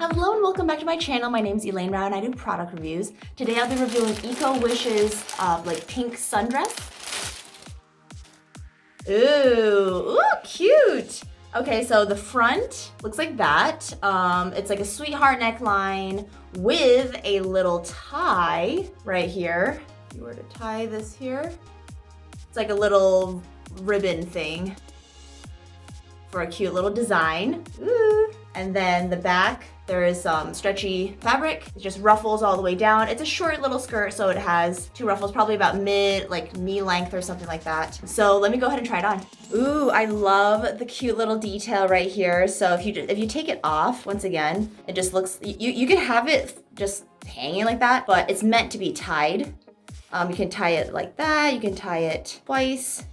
Hello and welcome back to my channel. My name's Elaine Rau and I do product reviews. Today I'll be reviewing Eco Wish's pink sundress. Ooh, cute. Okay, so the front looks like that. It's like a sweetheart neckline with a little tie right here. If you were to tie this here, it's like a little ribbon thing for a cute little design. Ooh. And then the back, there is some stretchy fabric. It just ruffles all the way down. It's a short little skirt, so it has two ruffles, probably about knee length or something like that. So let me go ahead and try it on. Ooh, I love the cute little detail right here. So if you take it off, once again, it just looks, you can have it just hanging like that, but it's meant to be tied. You can tie it like that. You can tie it twice.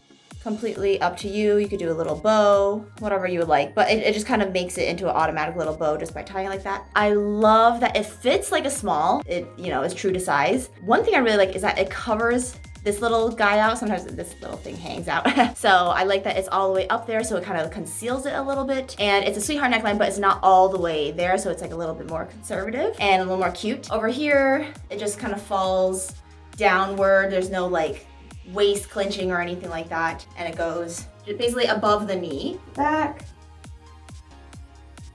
Completely up to you. You could do a little bow, whatever you would like, but it just kind of makes it into an automatic little bow just by tying it like that. I love that it fits like a small. It, is true to size. One thing I really like is that it covers this little guy out. Sometimes this little thing hangs out. So I like that it's all the way up there, so it kind of conceals it a little bit. And it's a sweetheart neckline, but it's not all the way there, so it's like a little bit more conservative and a little more cute. Over here, it just kind of falls downward. There's no like waist clinching or anything like that, and it goes basically above the knee back.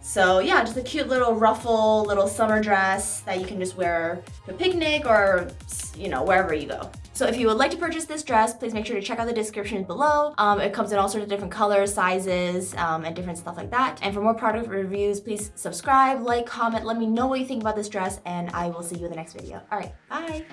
So yeah, just a cute little ruffle little summer dress that you can just wear to a picnic or wherever you go. So if you would like to purchase this dress, please make sure to check out the description below. It comes in all sorts of different colors, sizes, and different stuff like that. And for more product reviews, please subscribe, like, comment, let me know what you think about this dress, and I will see you in the next video. All right, bye.